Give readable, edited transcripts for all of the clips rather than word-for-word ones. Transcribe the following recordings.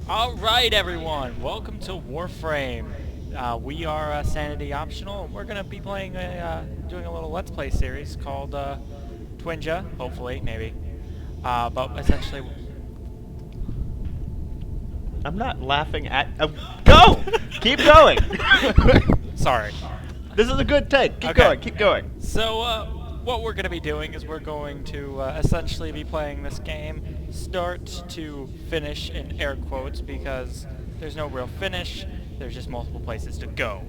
Alright everyone, welcome to Warframe. We are Sanity Optional, and we're going to be playing doing a little Let's Play series called Twinja, hopefully, maybe. But essentially... I'm not laughing at... go! Keep going! Sorry. This is a good take. Keep Okay. going, keep going. So, what we're going to be doing is we're going to essentially be playing this game start to finish in air quotes because there's no real finish, there's just multiple places to go.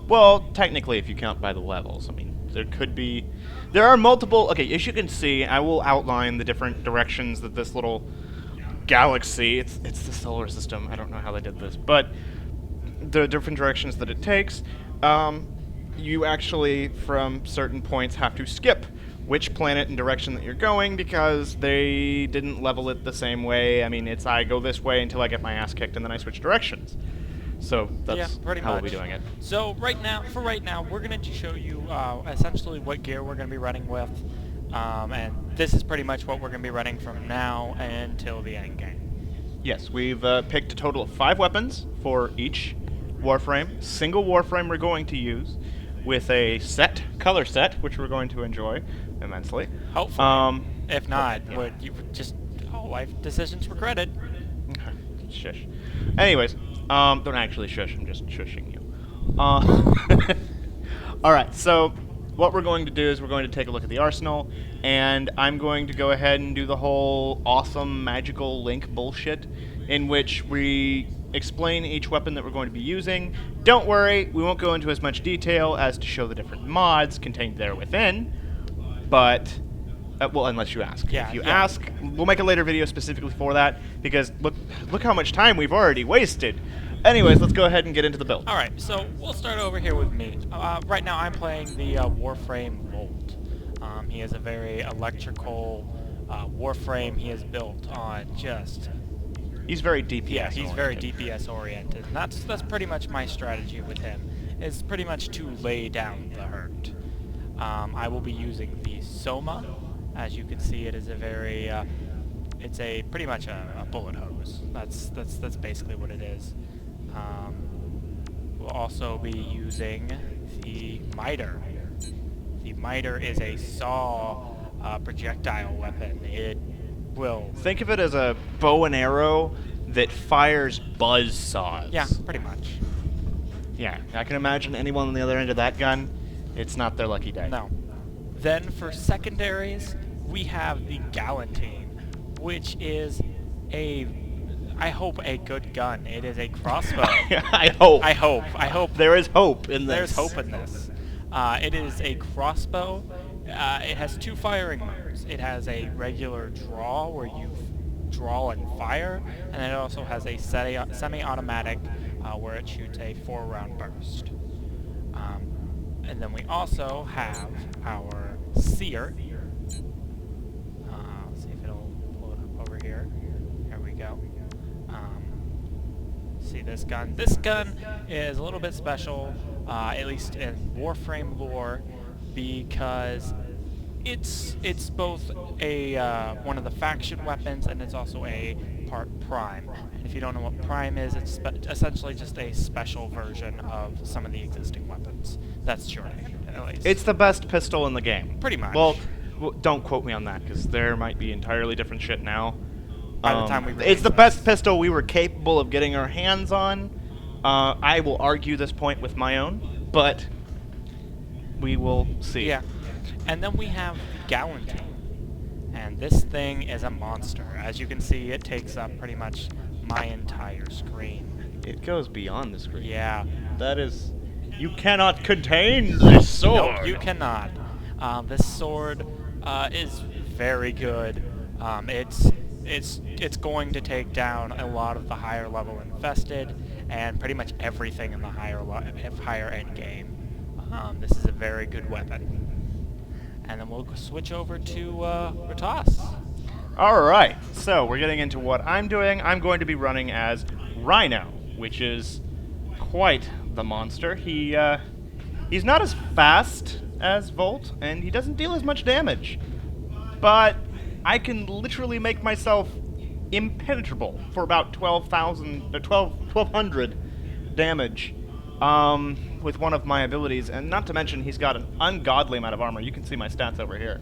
Well, technically, if you count by the levels, I mean, there could be... There are multiple... Okay, as you can see, I will outline the different directions that this little galaxy... It's the solar system. I don't know how they did this. But the different directions that it takes, you actually, from certain points, have to skip which planet and direction that you're going because they didn't level it the same way. I mean, it's I go this way until I get my ass kicked and then I switch directions. So that's pretty how much. we'll be doing it. So right now, we're going to show you essentially what gear we're going to be running with, and this is pretty much what we're going to be running from now until the end game. Yes, we've picked a total of 5 weapons for each Warframe. Single Warframe we're going to use with a color set, which we're going to enjoy immensely. Hopefully. If not, you would just life decisions regretted. Shush. Anyways, don't actually shush, I'm just shushing you. Alright, so what we're going to do is we're going to take a look at the arsenal, and I'm going to go ahead and do the whole awesome magical link bullshit in which we explain each weapon that we're going to be using. Don't worry, we won't go into as much detail as to show the different mods contained there within, but... well, unless you ask. Yeah, if you ask, we'll make a later video specifically for that, because look how much time we've already wasted. Anyways, let's go ahead and get into the build. Alright, so we'll start over here with me. Right now I'm playing the Warframe Volt. He is a very electrical Warframe. He is built on just... He's very DPS Yeah, he's very oriented. DPS oriented. And that's pretty much my strategy with him, is pretty much to lay down the hurt. I will be using the Soma. As you can see, it is a very... it's pretty much a bullet hose. That's basically what it is. We'll also be using the miter. The miter is a saw projectile weapon. It will... Think of it as a bow and arrow that fires buzz saws. Yeah, pretty much. Yeah, I can imagine anyone on the other end of that gun, it's not their lucky day. No. Then for secondaries, we have the Galantine, which is I hope a good gun. It is a crossbow. I hope. I hope. There is hope in this. There's hope in this. It is a crossbow. It has 2 firing modes. It has a regular draw where you draw and fire, and it also has a semi-automatic where it shoots a 4-round burst. And then we also have our Seer. Let's see if it'll pull it up over here. There we go. See this gun. This gun is a little bit special, at least in Warframe lore, because it's both a one of the faction weapons, and it's also a part prime. And if you don't know what prime is, it's essentially just a special version of some of the existing weapons. That's short, at least. It's the best pistol in the game. Pretty much. Well, don't quote me on that, because there might be entirely different shit now. By the time we it's the release best this. pistol we were capable of getting our hands on. I will argue this point with my own, but we will see. Yeah. And then we have Galantine. And this thing is a monster. As you can see, it takes up pretty much my entire screen. It goes beyond the screen. Yeah. That is... You cannot contain this sword! No, you cannot. This sword is very good. It's going to take down a lot of the higher level infested and pretty much everything in the higher end game. This is a very good weapon. And then we'll switch over to Ratas. Alright, so we're getting into what I'm doing. I'm going to be running as Rhino, which is quite the monster. He's not as fast as Volt, and he doesn't deal as much damage. But I can literally make myself impenetrable for about 1200 damage with one of my abilities, and not to mention he's got an ungodly amount of armor. You can see my stats over here.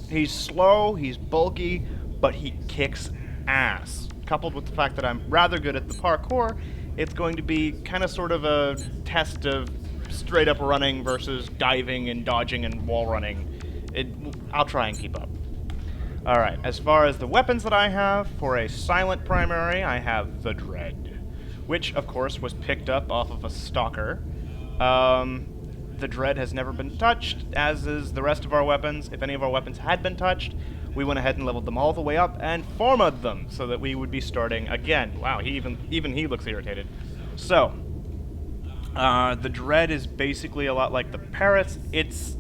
He's slow, he's bulky, but he kicks ass. Coupled with the fact that I'm rather good at the parkour, it's going to be kind of sort of a test of straight up running versus diving and dodging and wall running. I'll try and keep up. Alright, as far as the weapons that I have, for a silent primary, I have the Dread, which, of course, was picked up off of a stalker. The Dread has never been touched, as is the rest of our weapons. If any of our weapons had been touched, we went ahead and leveled them all the way up and formatted them so that we would be starting again. Wow, even he looks irritated. So, the Dread is basically a lot like the Parrots. It's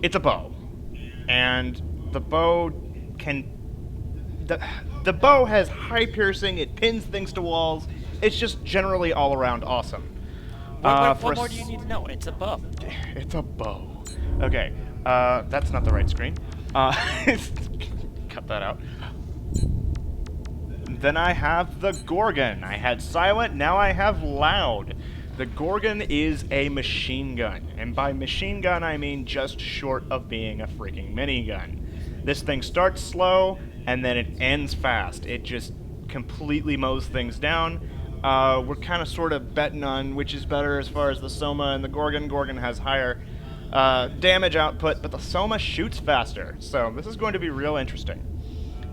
a bow, and the bow can... The bow has high piercing, it pins things to walls, it's just generally all around awesome. What more do you need to know? It's a bow. It's a bow. Okay, that's not the right screen. Cut that out. Then I have the Gorgon. I had silent, now I have loud. The Gorgon is a machine gun, and by machine gun I mean just short of being a freaking minigun. This thing starts slow, and then it ends fast. It just completely mows things down. We're kind of sort of betting on which is better as far as the Soma and the Gorgon. Gorgon has higher damage output, but the Soma shoots faster, so this is going to be real interesting.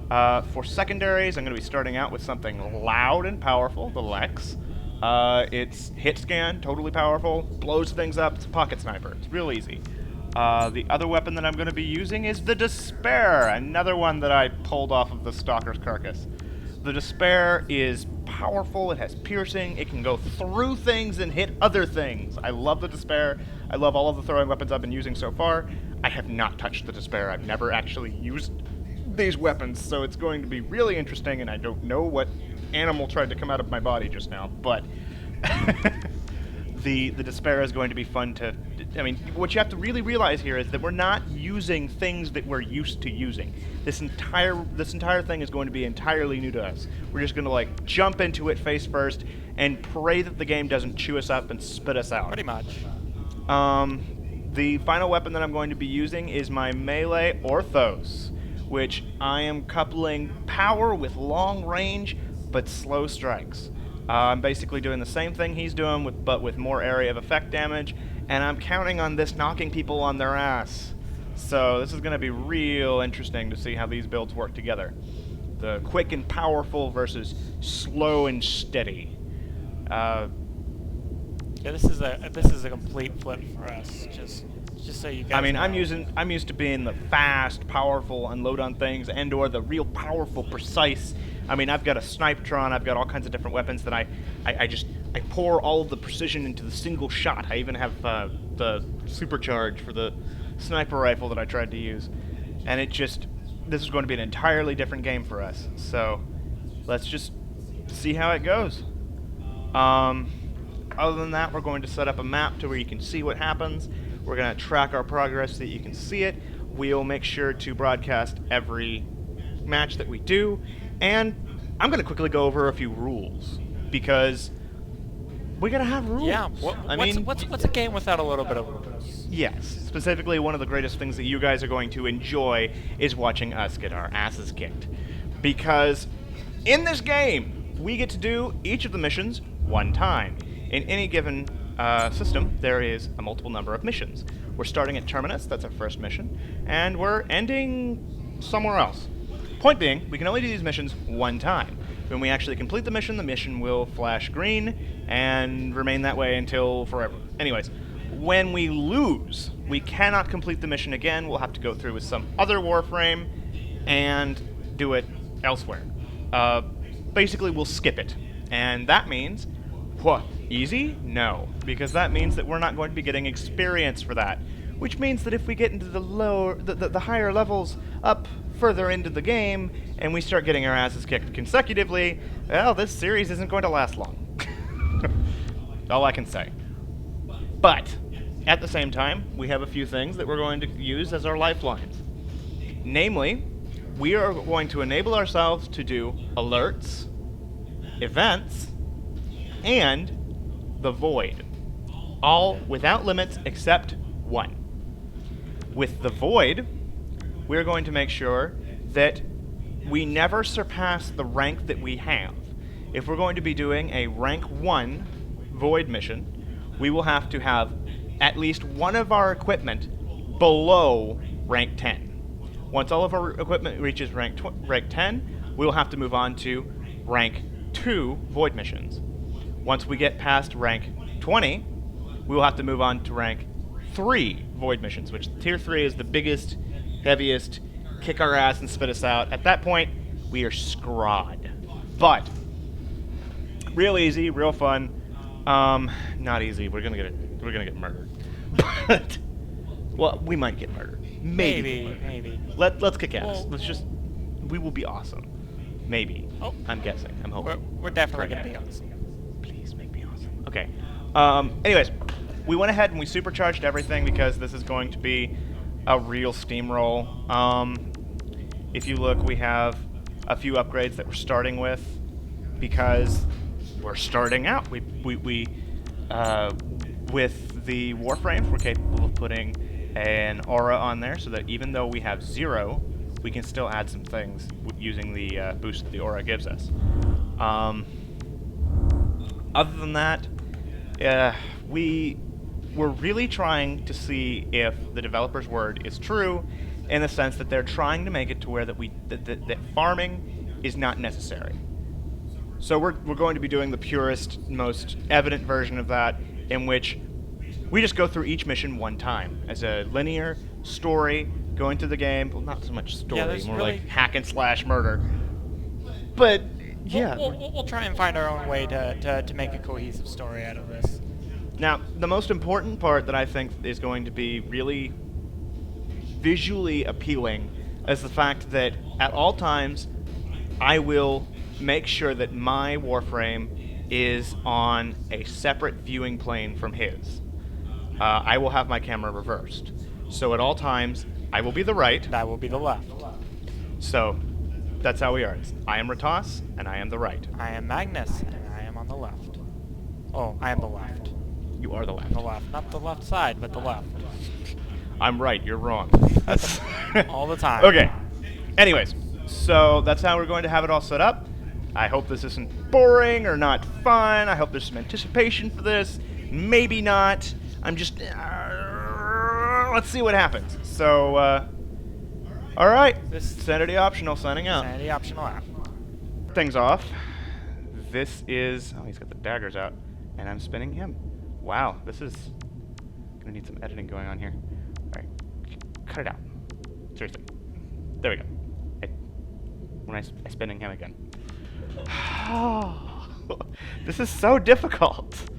For secondaries, I'm going to be starting out with something loud and powerful, the Lex. It's hit scan, totally powerful, blows things up, it's a pocket sniper, it's real easy. The other weapon that I'm going to be using is the Despair, another one that I pulled off of the Stalker's carcass. The Despair is powerful, it has piercing, it can go through things and hit other things. I love the Despair, I love all of the throwing weapons I've been using so far. I have not touched the Despair, I've never actually used these weapons, so it's going to be really interesting, and I don't know what animal tried to come out of my body just now, but the Despair is going to be fun to... I mean, what you have to really realize here is that we're not using things that we're used to using. This entire thing is going to be entirely new to us. We're just going to, like, jump into it face first and pray that the game doesn't chew us up and spit us out. Pretty much. The final weapon that I'm going to be using is my melee Orthos, which I am coupling power with long range, but slow strikes. I'm basically doing the same thing he's doing, but with more area of effect damage, and I'm counting on this knocking people on their ass. So this is going to be real interesting to see how these builds work together. The quick and powerful versus slow and steady. Yeah, this is a complete flip for us. Just so you guys. I mean, know. I'm used to being the fast, powerful, unload on things, and/or the real powerful, precise. I mean, I've got a Snipetron, I've got all kinds of different weapons that I pour all of the precision into the single shot. I even have the supercharge for the sniper rifle that I tried to use, and this is going to be an entirely different game for us. So let's just see how it goes. Other than that, we're going to set up a map to where you can see what happens. We're going to track our progress so that you can see it. We'll make sure to broadcast every match that we do. And I'm going to quickly go over a few rules, because we got to have rules. Yeah, what's a game without a little bit of rules? Yes, specifically one of the greatest things that you guys are going to enjoy is watching us get our asses kicked. Because in this game, we get to do each of the missions one time. In any given system, there is a multiple number of missions. We're starting at Terminus, that's our first mission, and we're ending somewhere else. Point being, we can only do these missions one time. When we actually complete the mission will flash green and remain that way until forever. Anyways, when we lose, we cannot complete the mission again. We'll have to go through with some other Warframe and do it elsewhere. Basically, we'll skip it. And that means, what, easy? No, because that means that we're not going to be getting experience for that. Which means that if we get into the higher levels up further into the game, and we start getting our asses kicked consecutively, well, this series isn't going to last long. All I can say. But, at the same time, we have a few things that we're going to use as our lifelines. Namely, we are going to enable ourselves to do alerts, events, and the void. All without limits except one. With the void, we're going to make sure that we never surpass the rank that we have. If we're going to be doing a rank 1 void mission, we will have to have at least one of our equipment below rank 10. Once all of our equipment reaches rank 10, we will have to move on to rank 2 void missions. Once we get past rank 20, we will have to move on to rank 3 void missions, which tier 3 is the biggest, heaviest, kick our ass and spit us out. At that point, we are scrod. But real easy, real fun. Not easy. We're gonna get murdered. But well, we might get murdered. Maybe. Let's kick ass. Well, we will be awesome. Maybe. Oh. I'm guessing. I'm hoping. We're definitely gonna be awesome. Please make me awesome. Okay. Anyways, we went ahead and we supercharged everything because this is going to be a real steamroll. If you look, we have a few upgrades that we're starting with because we're starting out. We with the Warframes, we're capable of putting an aura on there so that even though we have 0, we can still add some things using the boost that the aura gives us. Other than that, we're really trying to see if the developer's word is true, in the sense that they're trying to make it to where that farming is not necessary. So we're going to be doing the purest, most evident version of that, in which we just go through each mission one time as a linear story, going through the game. Well, not so much story, more really like hack and slash murder. But yeah, we'll try and find our own way to make a cohesive story out of this. Now, the most important part that I think is going to be really visually appealing is the fact that at all times I will make sure that my Warframe is on a separate viewing plane from his. I will have my camera reversed. So at all times, I will be the right. And I will be the left. So that's how we are. I am Ratas, and I am the right. I am Magnus, and I am on the left. Oh, I am the left. You are the left. The left. Not the left side, but the left. I'm right, you're wrong. That's all the time. Okay. Anyways, so that's how we're going to have it all set up. I hope this isn't boring or not fun. I hope there's some anticipation for this. Maybe not. I'm just... let's see what happens. So, alright. Sanity Optional signing out. Sanity Optional app. Things off. This is... Oh, he's got the daggers out. And I'm spinning him. Wow, this is... Gonna need some editing going on here. Alright. Cut it out. Seriously. There we go. When I'm spinning him again. This is so difficult.